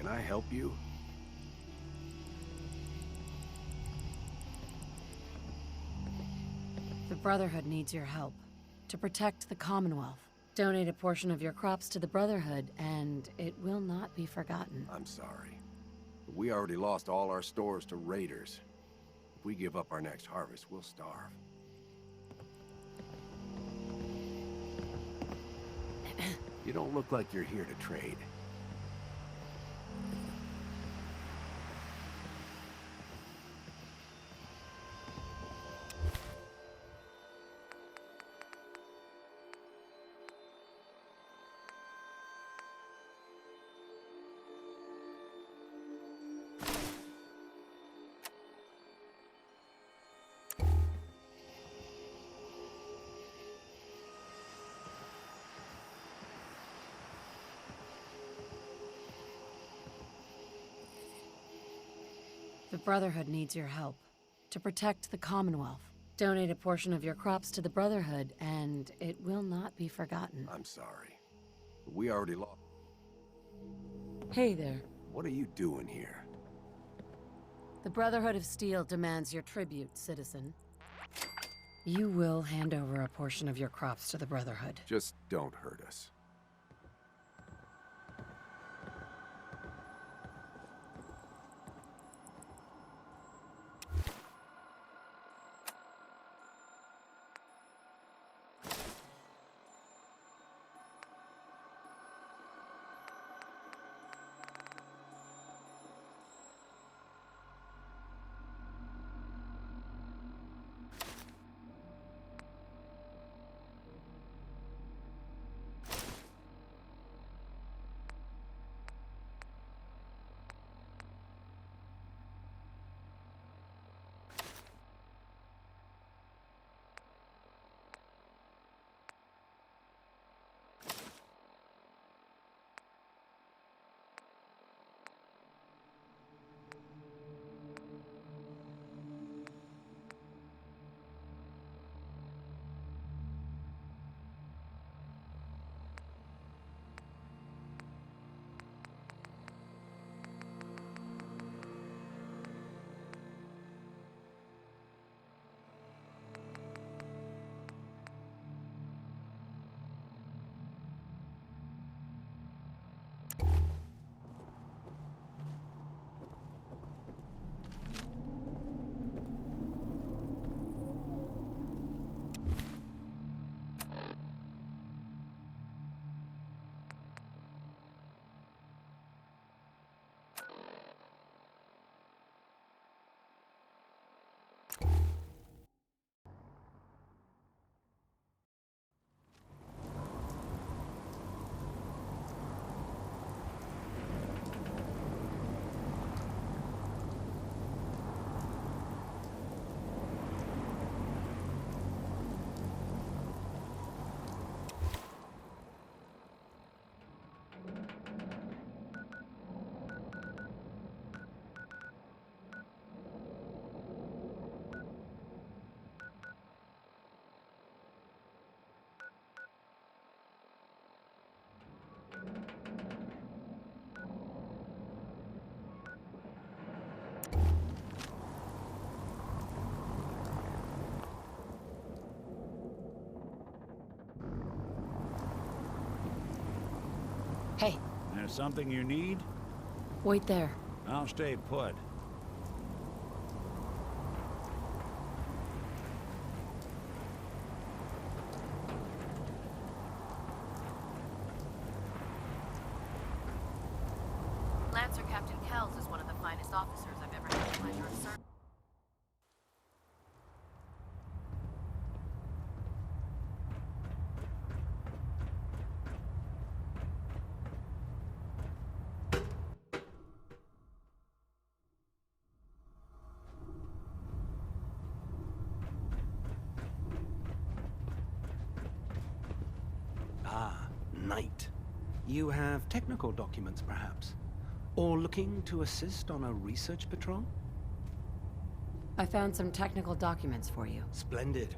I help you? The Brotherhood needs your help to protect the Commonwealth. Donate a portion of your crops to the Brotherhood, and it will not be forgotten. I'm sorry. But we already lost all our stores to raiders. If we give up our next harvest, we'll starve. You don't look like you're here to trade. The Brotherhood needs your help to protect the Commonwealth. Donate a portion of your crops to the Brotherhood, and it will not be forgotten. I'm sorry. But we already lost. Hey there. What are you doing here? The Brotherhood of Steel demands your tribute, citizen. You will hand over a portion of your crops to the Brotherhood. Just don't hurt us. Hey, There's something you need? wait there. I'll stay put. Lancer Captain Kells is one of the finest officers I've ever had the pleasure of serving. Ah, Knight. You have technical documents, perhaps? Or looking to assist on a research patrol? I found some technical documents for you. Splendid.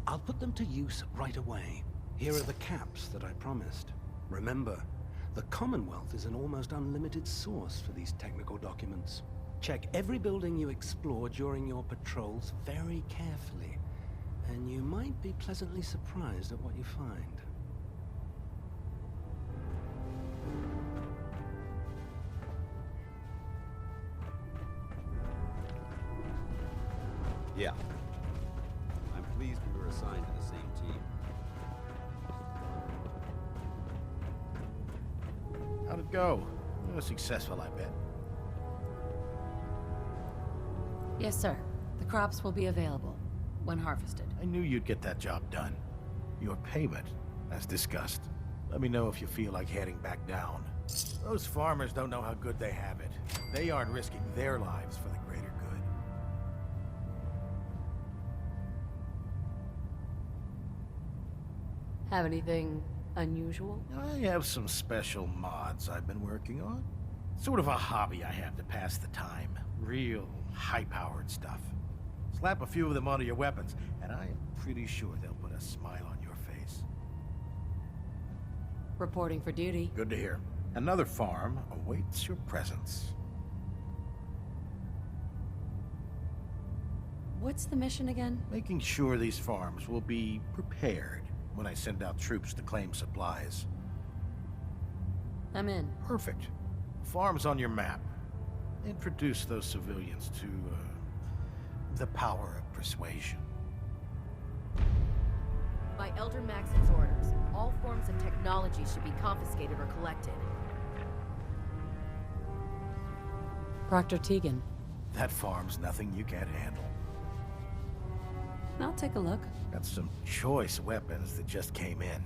I'll put them to use right away. Here are the caps that I promised. Remember, The Commonwealth is an almost unlimited source for these technical documents. Check every building you explore during your patrols very carefully, and you might be pleasantly surprised at what you find. Yeah. I'm pleased we were assigned to the same team. How'd it go? It was successful, I bet. Yes, sir. The crops will be available when harvested. I knew you'd get that job done. Your payment, as discussed. Let me know if you feel like heading back down. Those farmers don't know how good they have it. They aren't risking their lives for the greater good. Have anything unusual? I have some special mods I've been working on. Sort of a hobby I have to pass the time. Real high-powered stuff. Slap a few of them onto your weapons, and I am pretty sure they'll put a smile on your face. Reporting for duty. Good to hear. Another farm awaits your presence. What's the mission again? Making sure these farms will be prepared when I send out troops to claim supplies. I'm in. Perfect. Farms on your map. Introduce those civilians to, the power of persuasion. By Elder Maxon's orders, all forms of technology should be confiscated or collected. Proctor Tegan. That farm's nothing you can't handle. I'll take a look. Got some choice weapons that just came in.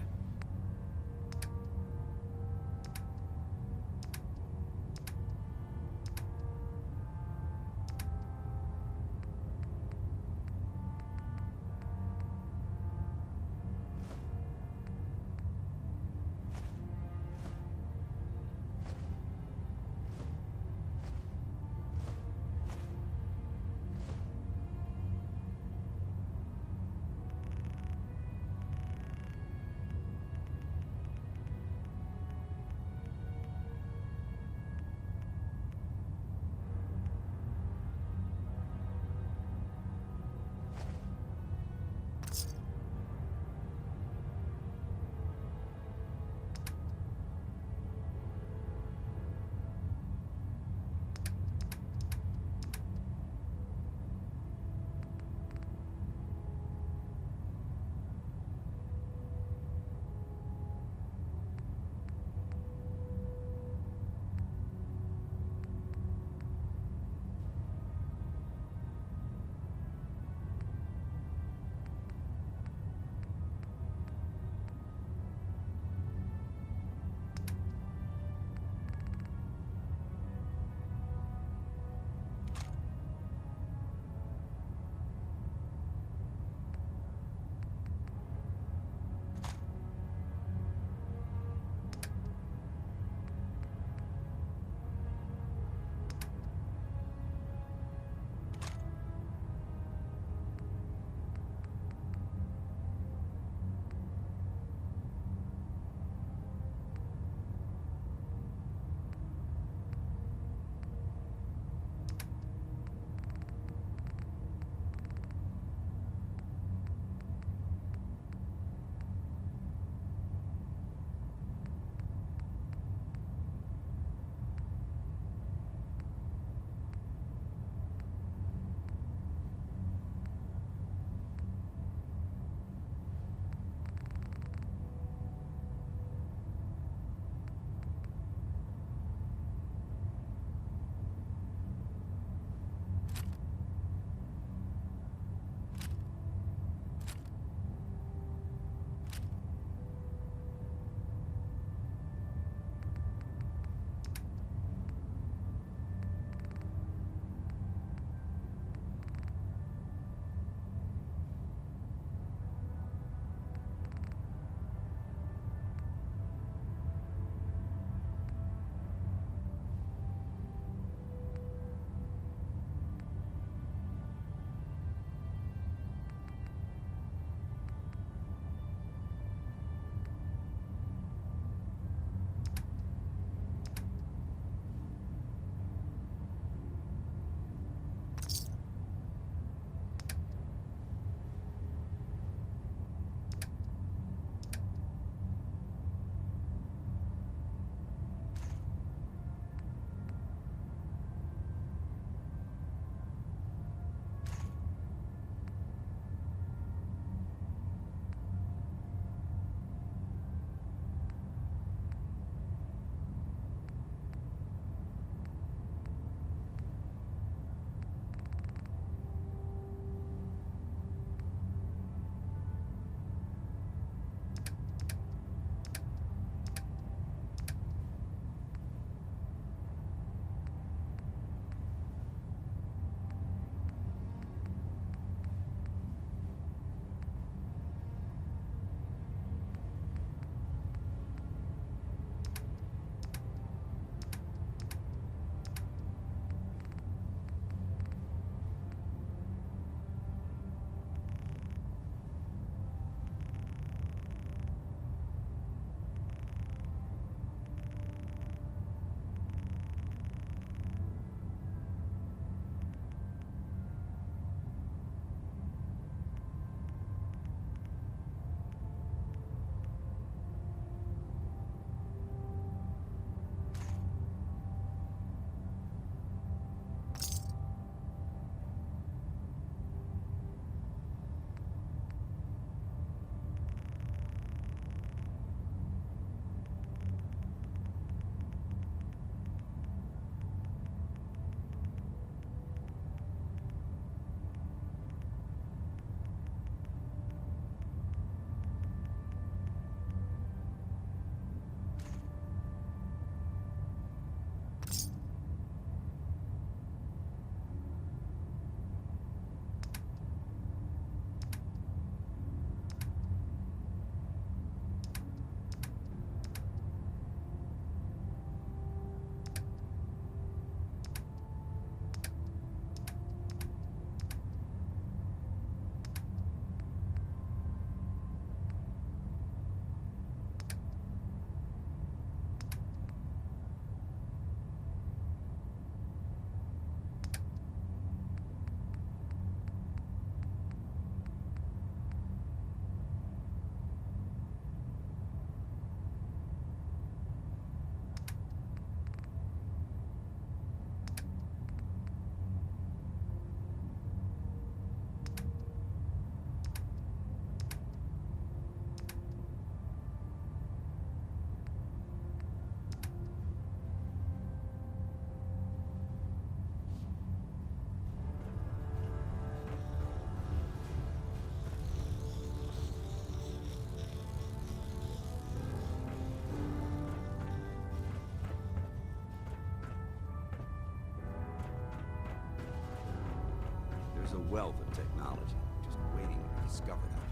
wealth of technology, just waiting to be discovered out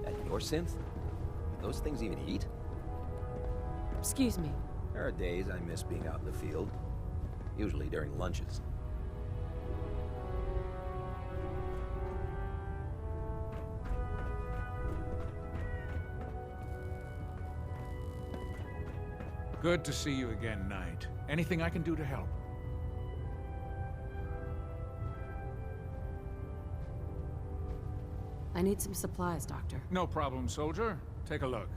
here. That your synth? Those things even eat? Excuse me. There are days I miss being out in the field. Usually during lunches. Good to see you again, Knight. Anything I can do to help? I need some supplies, Doctor. No problem, soldier. Take a look.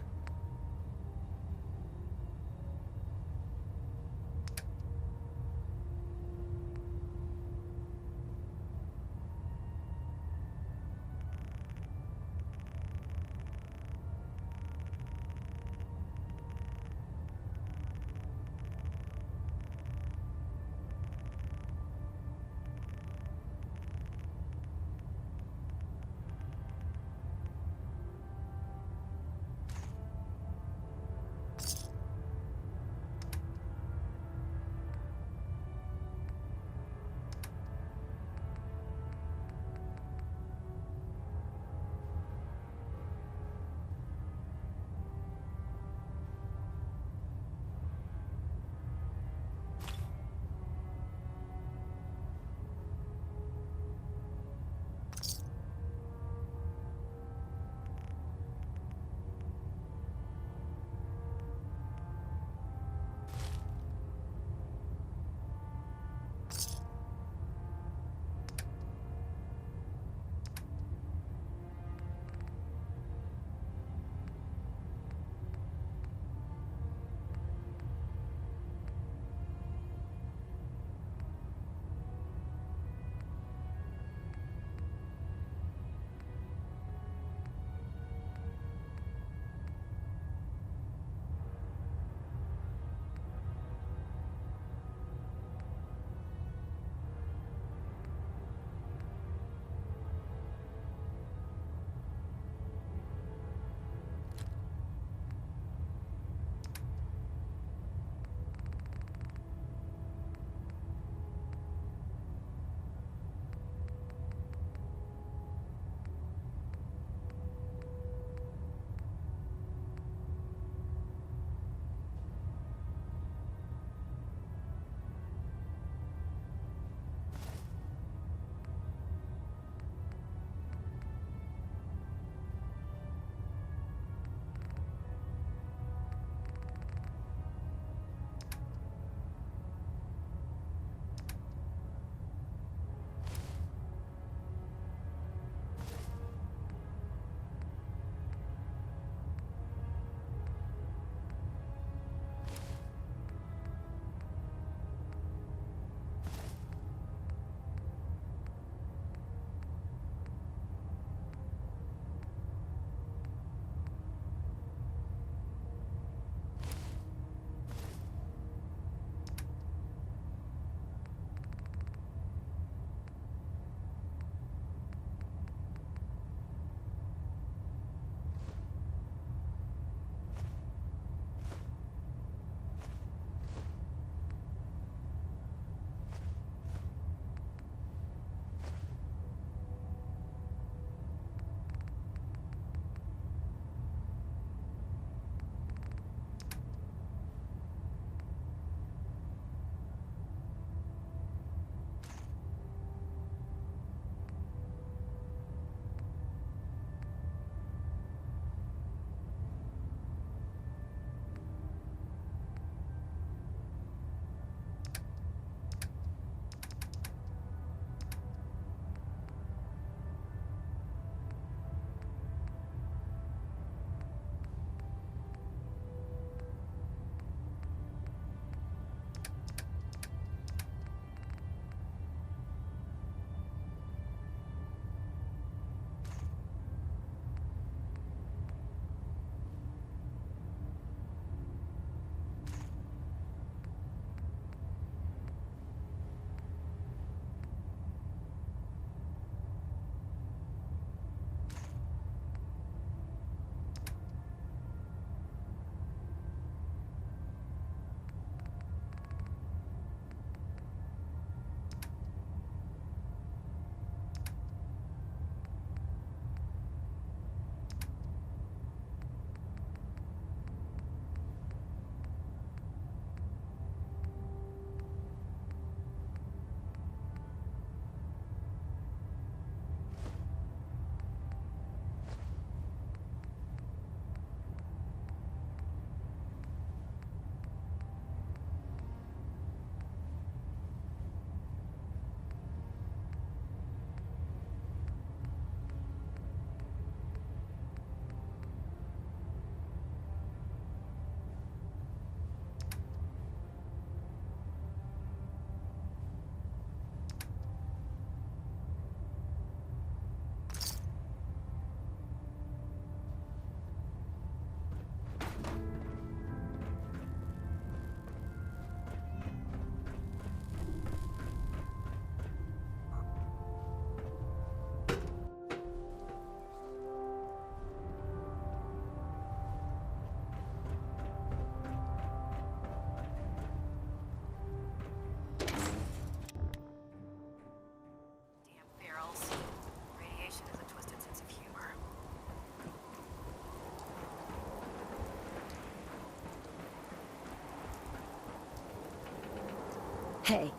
Hey,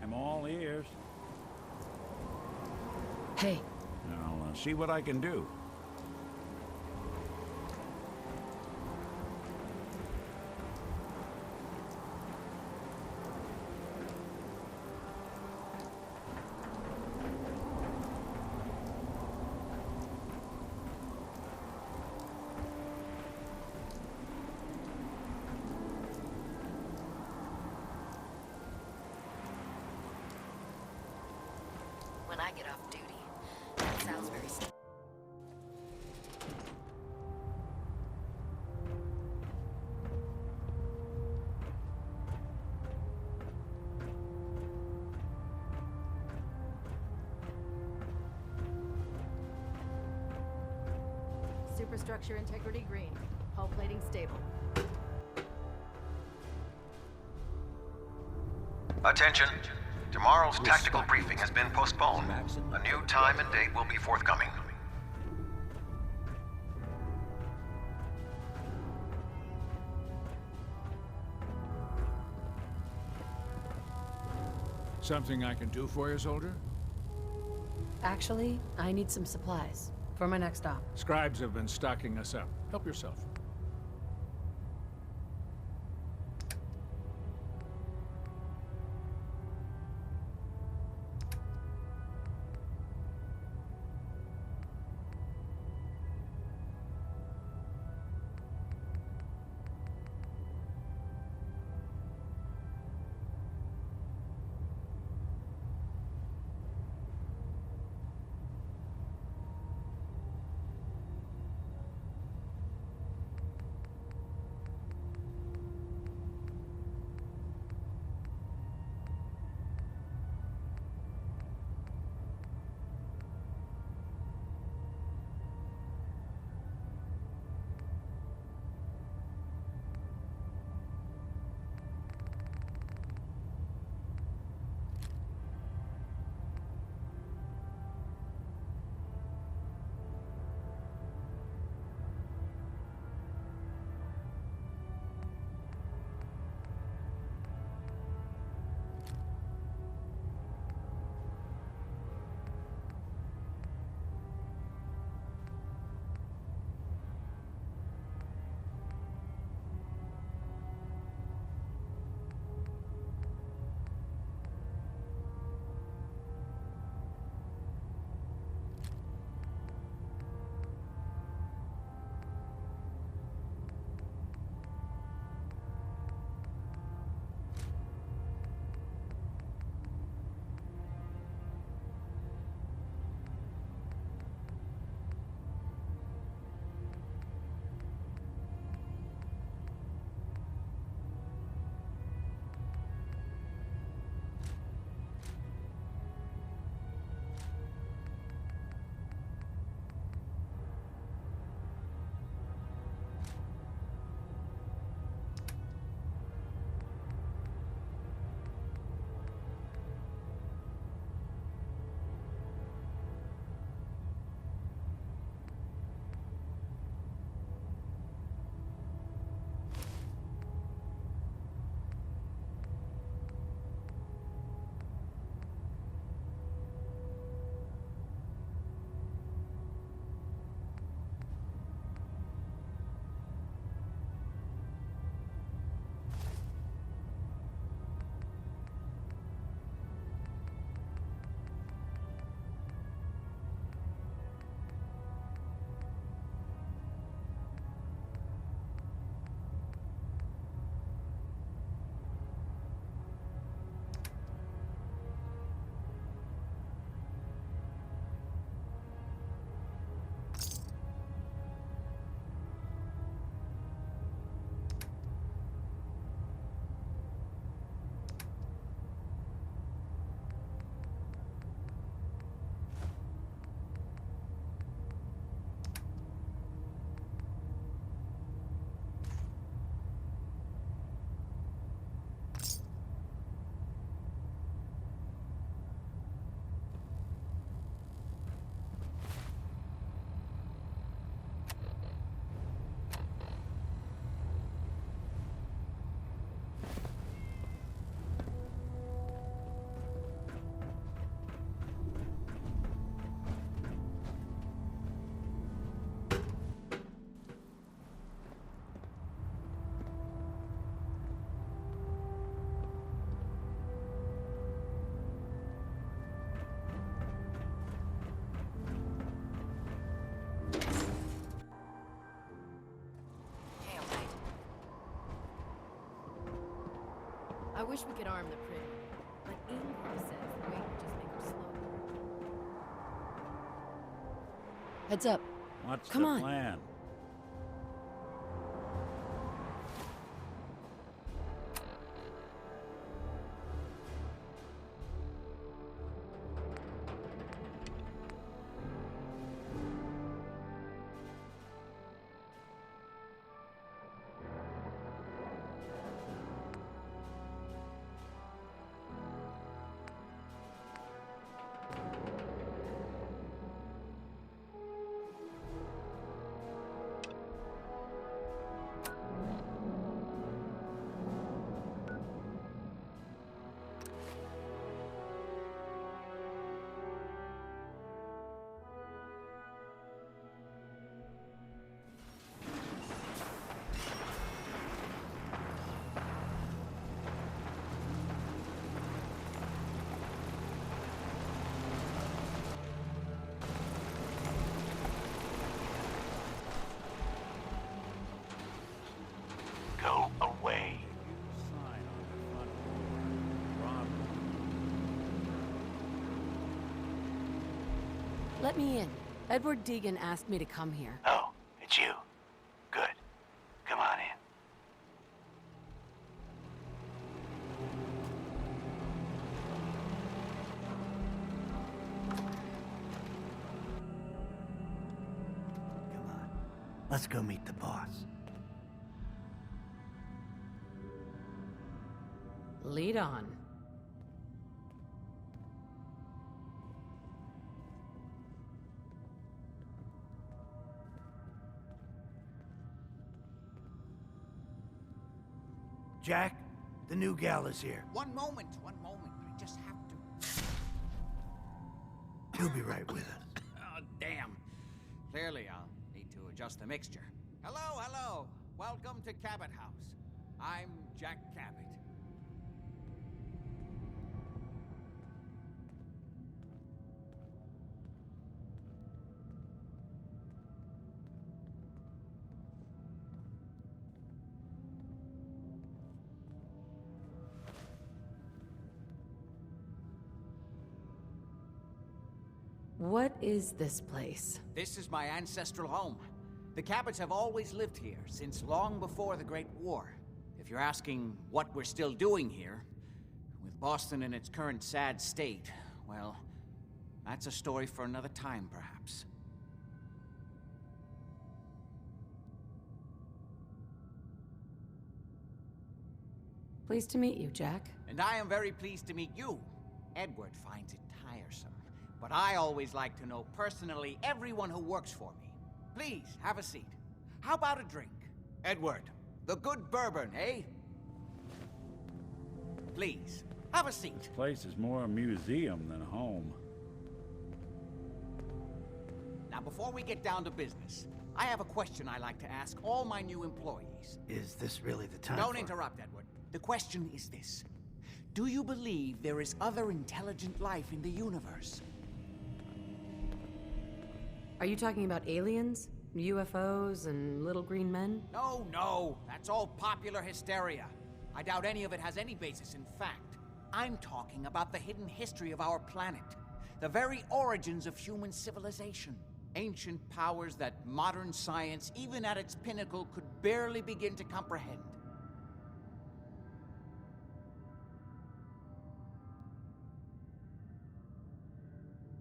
I'm all ears. hey, I'll see what I can do. When I get off duty, that sounds very... Superstructure integrity green. Hull plating stable. Attention. Tomorrow's tactical briefing has been postponed. A new time and date will be forthcoming. Something I can do for you, soldier? actually, I need some supplies for my next op. Scribes have been stocking us up. Help yourself. I wish we could arm the critter. But Ingram says the weight would just make her slower. Heads up. What's Come the on. plan? Go away. Sign on the front door. Rob. Let me in. Edward Deegan asked me to come here. Oh, it's you. Good. Come on in. Come on. Let's go meet the boss. Lead on. Jack, the new gal is here. One moment. I just have to. He'll be right with us. Oh, damn. Clearly, I'll need to adjust the mixture. Hello. Welcome to Cabot House. I'm Jack Cabot. What is this place? This is my ancestral home. The Cabots have always lived here, since long before the Great War. If you're asking what we're still doing here, with Boston in its current sad state, well, that's a story for another time, perhaps. Pleased to meet you, Jack. And I am very pleased to meet you. Edward finds it tiresome, but I always like to know personally everyone who works for me. Please, have a seat. How about a drink? Edward, the good bourbon, eh? Please, have a seat. This place is more a museum than a home. Now, before we get down to business, I have a question I like to ask all my new employees. Is this really the time? Don't interrupt, Edward. The question is this. Do you believe there is other intelligent life in the universe? Are you talking about aliens? UFOs and little green men? No. That's all popular hysteria. I doubt any of it has any basis in fact. I'm talking about the hidden history of our planet. The very origins of human civilization. Ancient powers that modern science, even at its pinnacle, could barely begin to comprehend.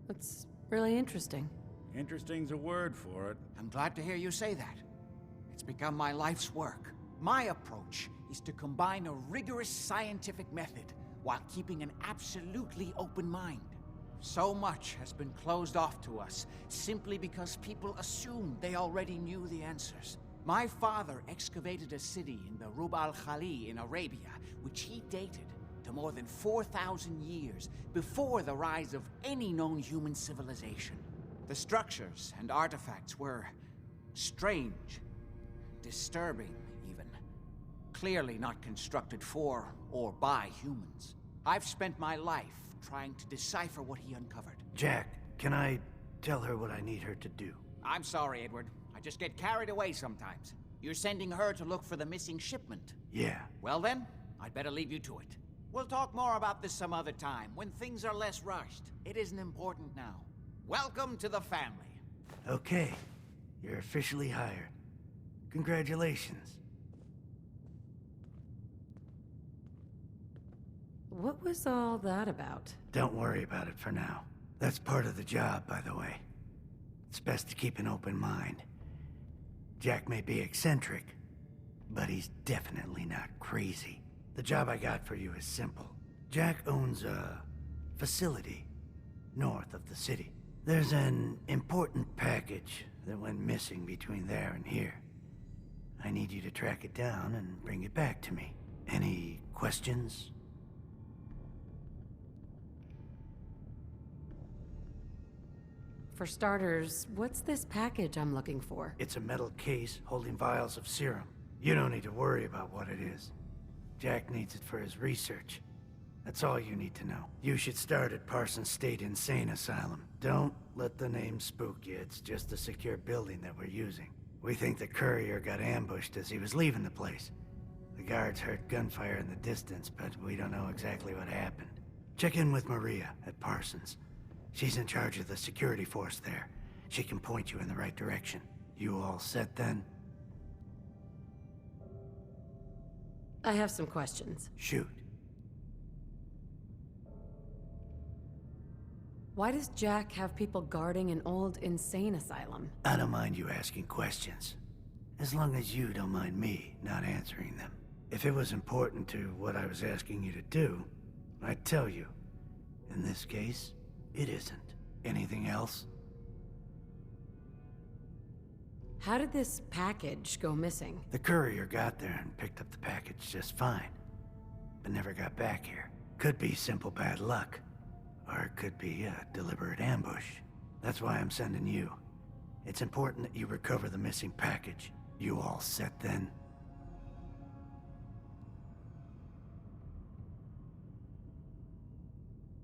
That's really interesting. Interesting's a word for it. I'm glad to hear you say that. It's become my life's work. My approach is to combine a rigorous scientific method while keeping an absolutely open mind. So much has been closed off to us simply because people assumed they already knew the answers. My father excavated a city in the Rub al-Khali in Arabia, which he dated to more than 4,000 years before the rise of any known human civilization. The structures and artifacts were strange, disturbing even. Clearly not constructed for or by humans. I've spent my life trying to decipher what he uncovered. Jack, can I tell her what I need her to do? I'm sorry, Edward. I just get carried away sometimes. You're sending her to look for the missing shipment. Yeah. Well then, I'd better leave you to it. We'll talk more about this some other time, when things are less rushed. It isn't important now. Welcome to the family. Okay. You're officially hired. Congratulations. What was all that about? Don't worry about it for now. That's part of the job, by the way. It's best to keep an open mind. Jack may be eccentric, but he's definitely not crazy. The job I got for you is simple. Jack owns a facility north of the city. There's an important package that went missing between there and here. I need you to track it down and bring it back to me. Any questions? For starters, what's this package I'm looking for? It's a metal case holding vials of serum. You don't need to worry about what it is. Jack needs it for his research. That's all you need to know. You should start at Parsons State Insane Asylum. Don't let the name spook you. It's just a secure building that we're using. We think the courier got ambushed as he was leaving the place. The guards heard gunfire in the distance, but we don't know exactly what happened. Check in with Maria at Parsons. She's in charge of the security force there. She can point you in the right direction. You all set then? I have some questions. Shoot. Why does Jack have people guarding an old insane asylum? I don't mind you asking questions. As long as you don't mind me not answering them. If it was important to what I was asking you to do, I'd tell you. In this case, it isn't. Anything else? How did this package go missing? The courier got there and picked up the package just fine, but never got back here. Could be simple bad luck, or it could be a deliberate ambush. That's why I'm sending you. It's important that you recover the missing package. You all set then?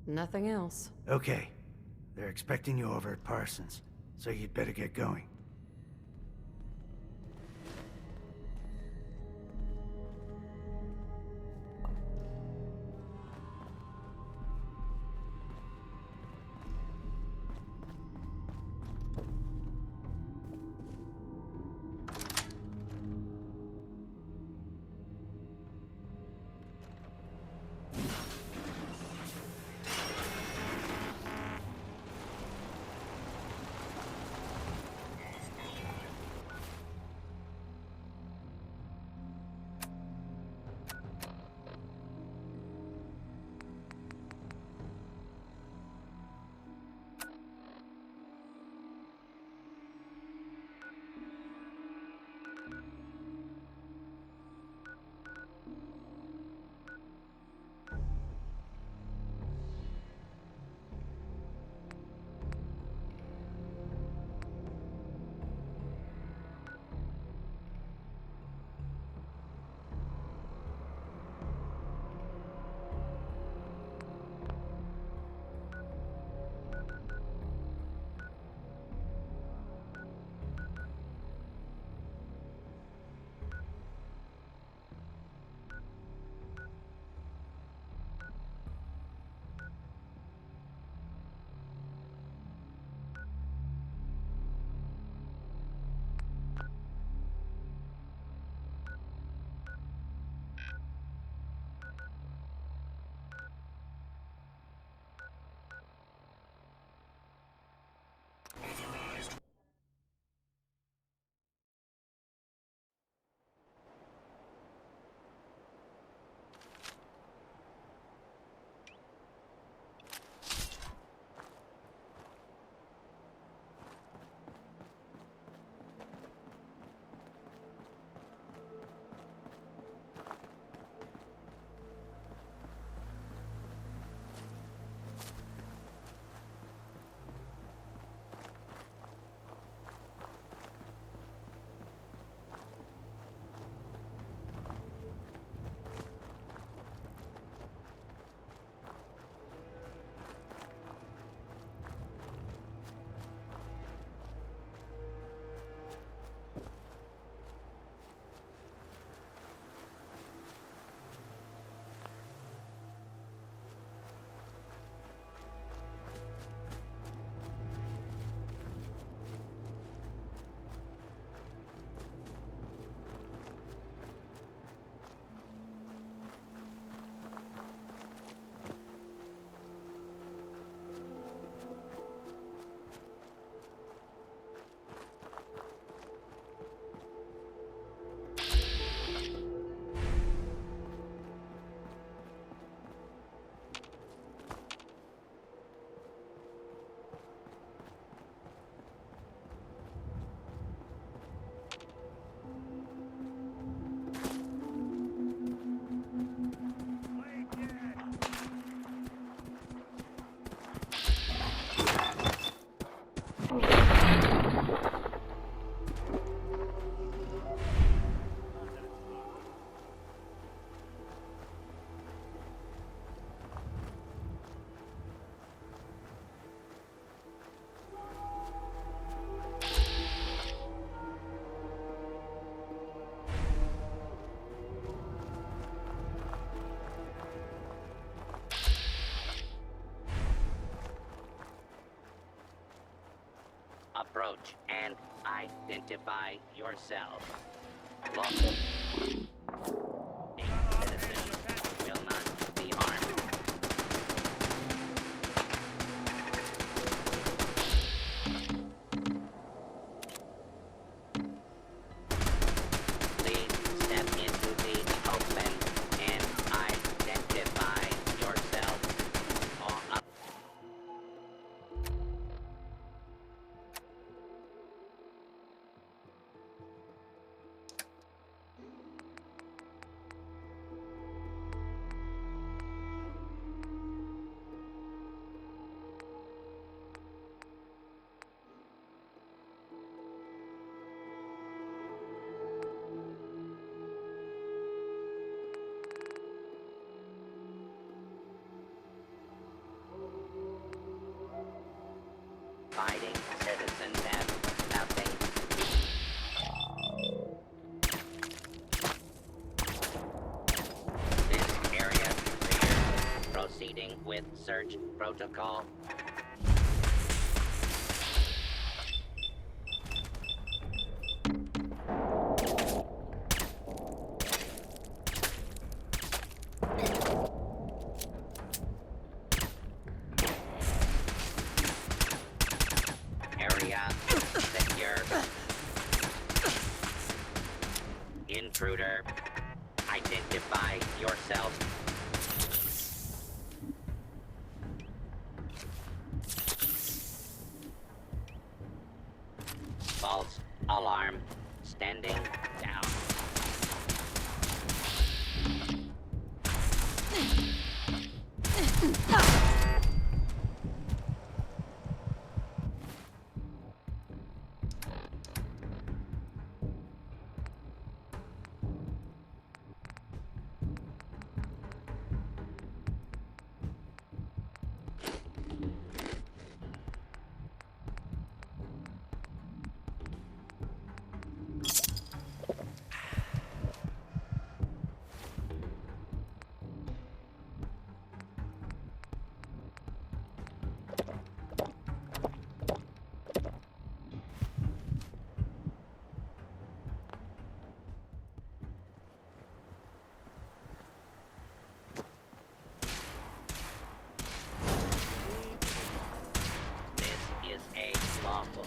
Nothing else. Okay. They're expecting you over at Parsons, so you'd better get going. Approach and identify yourself. Lawful. A citizen will not be harmed. Please step into the open and identify yourself. All up. Fighting citizens have nothing. This area clear. Proceeding with search protocol. Area secure. Intruder, identify yourself. False alarm. Standing down. This is a lawful.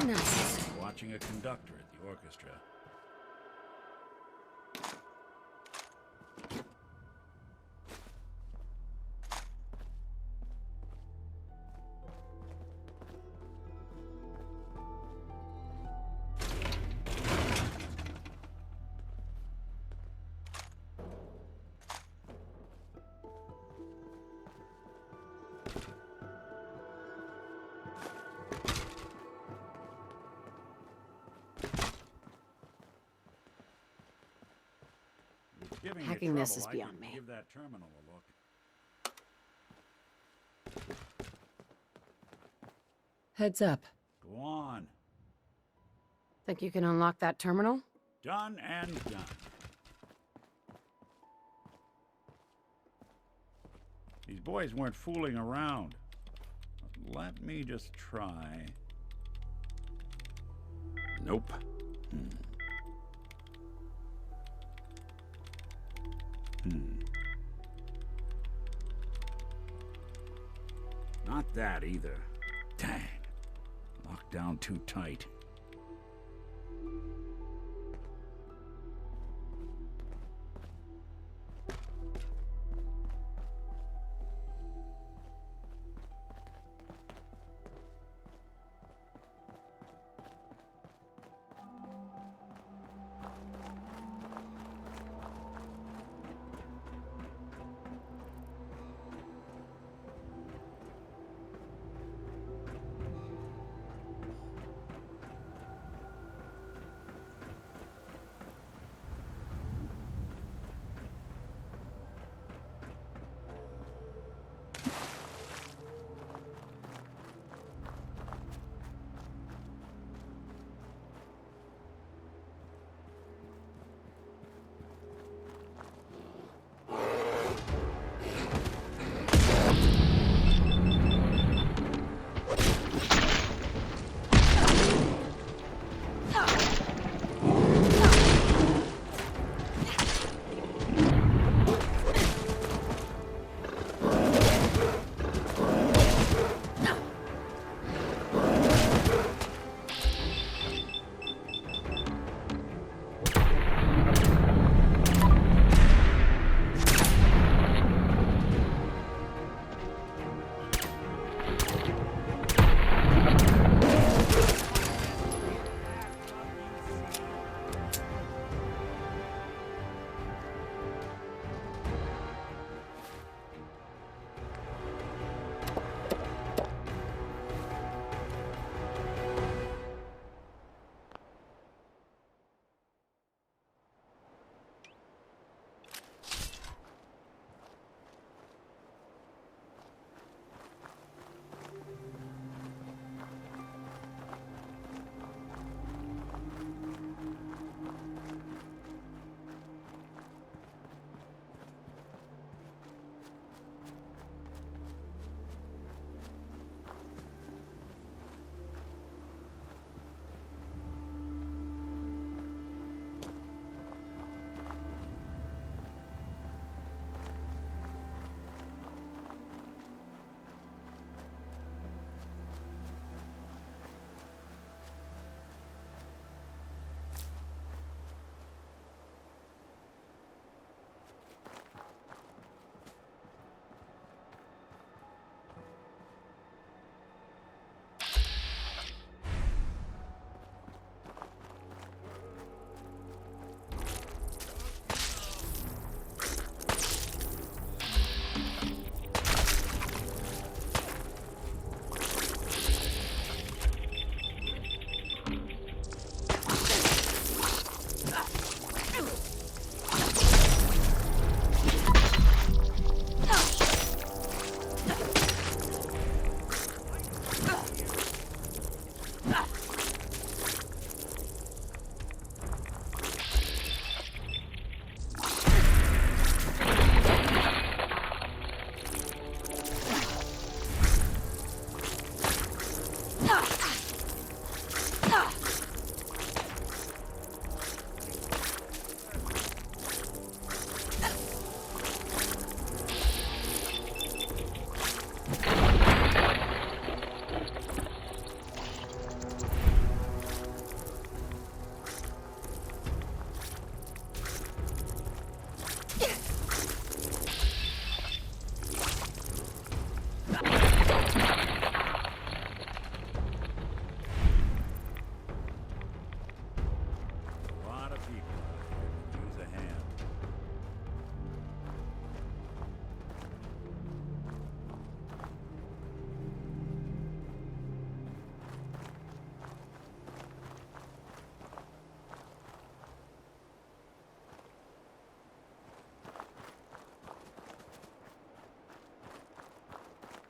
Nice. Watching a conductor at the orchestra. Giving Hacking you this trouble, is I beyond could me. Give that terminal a look. Heads up. Go on. Think you can unlock that terminal? Done and done. These boys weren't fooling around. Let me just try. Nope. Not that either. Dang. Locked down too tight.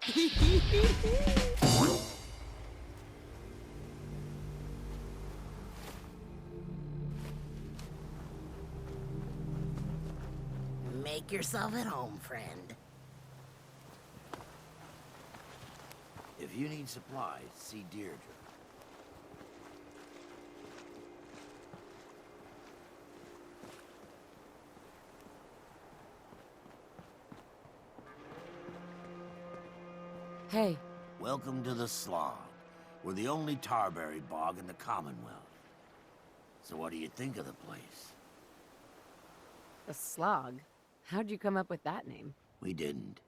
Make yourself at home, friend. If you need supplies, see Deirdre. Hey. Welcome to the Slog. We're the only tarberry bog in the Commonwealth. So what do you think of the place? The Slog? How'd you come up with that name? We didn't.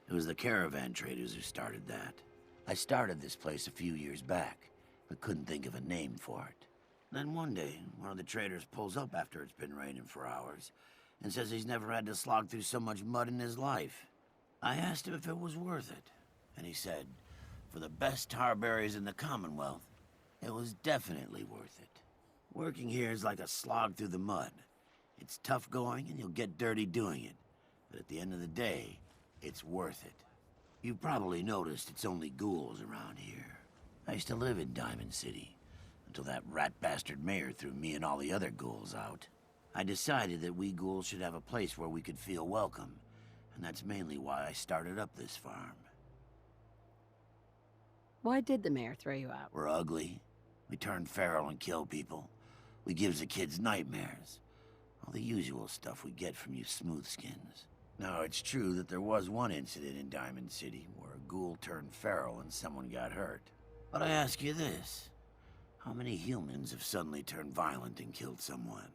It was the caravan traders who started that. I started this place a few years back, but couldn't think of a name for it. Then one day, one of the traders pulls up after it's been raining for hours and says he's never had to slog through so much mud in his life. I asked him if it was worth it, and he said, for the best tarberries in the Commonwealth, it was definitely worth it. Working here is like a slog through the mud. It's tough going and you'll get dirty doing it, but at the end of the day, it's worth it. You've probably noticed it's only ghouls around here. I used to live in Diamond City, until that rat bastard mayor threw me and all the other ghouls out. I decided that we ghouls should have a place where we could feel welcome, and that's mainly why I started up this farm. Why did the mayor throw you out? We're ugly. We turn feral and kill people. We gives the kids nightmares. All the usual stuff we get from you smoothskins. Now, it's true that there was one incident in Diamond City where a ghoul turned feral and someone got hurt. But I ask you this. How many humans have suddenly turned violent and killed someone?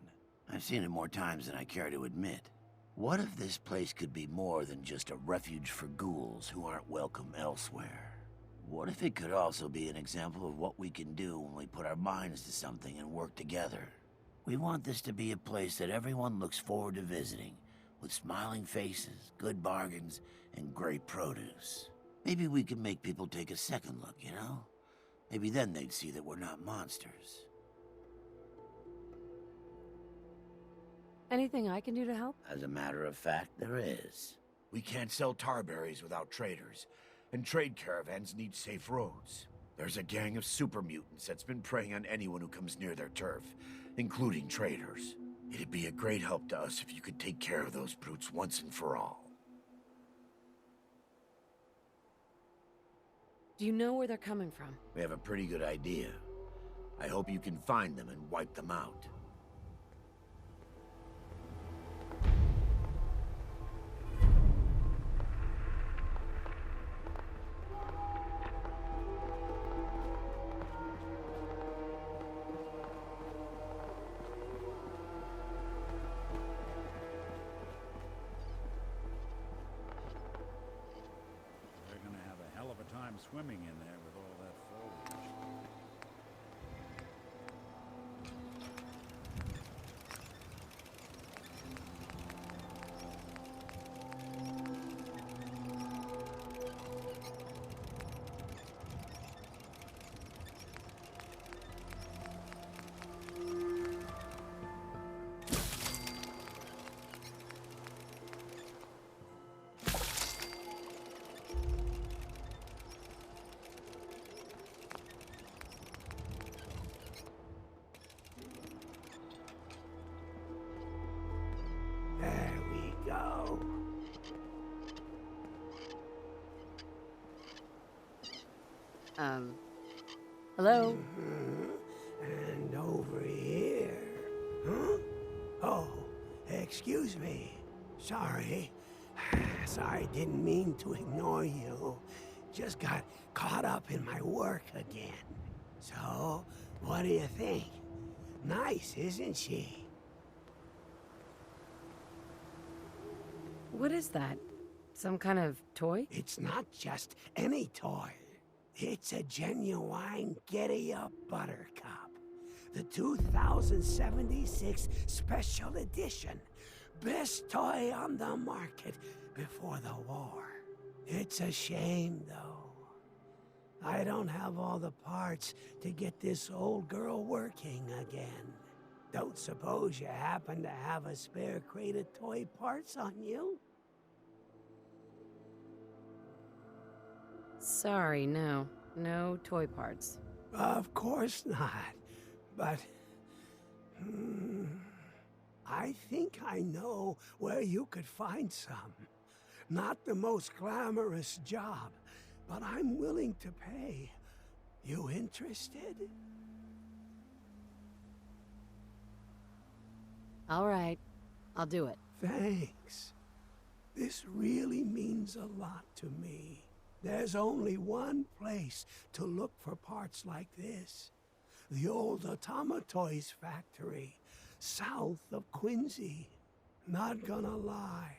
I've seen it more times than I care to admit. What if this place could be more than just a refuge for ghouls who aren't welcome elsewhere? What if it could also be an example of what we can do when we put our minds to something and work together? We want this to be a place that everyone looks forward to visiting, with smiling faces, good bargains, and great produce. Maybe we could make people take a second look, you know? Maybe then they'd see that we're not monsters. Anything I can do to help? As a matter of fact, there is. We can't sell tarberries without traders, and trade caravans need safe roads. There's a gang of super mutants that's been preying on anyone who comes near their turf, including traders. It'd be a great help to us if you could take care of those brutes once and for all. Do you know where they're coming from? We have a pretty good idea. I hope you can find them and wipe them out. Swimming in there with all that foliage. There we go. Hello? And over here. Huh? Oh, excuse me. Sorry. Sorry, didn't mean to ignore you. Just got caught up in my work again. So, what do you think? Nice, isn't she? What is that? Some kind of toy? It's not just any toy. It's a genuine Giddy-Up Buttercup. The 2076 Special Edition. Best toy on the market before the war. It's a shame, though. I don't have all the parts to get this old girl working again. Don't suppose you happen to have a spare crate of toy parts on you? Sorry, no. No toy parts. Of course not. But... I think I know where you could find some. Not the most glamorous job, but I'm willing to pay. You interested? All right. I'll do it. Thanks. This really means a lot to me. There's only one place to look for parts like this. The old Automatoys factory, south of Quincy. Not gonna lie,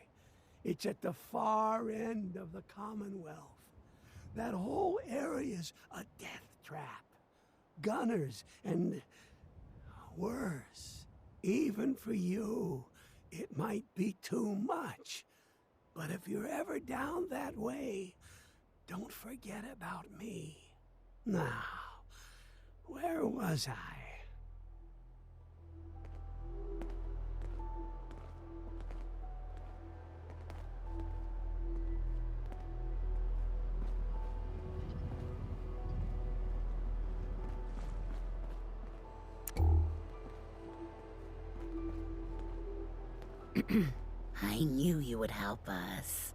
it's at the far end of the Commonwealth. That whole area's a death trap. Gunners and... worse. Even for you, it might be too much. But if you're ever down that way, don't forget about me. Now, where was I? I knew you would help us.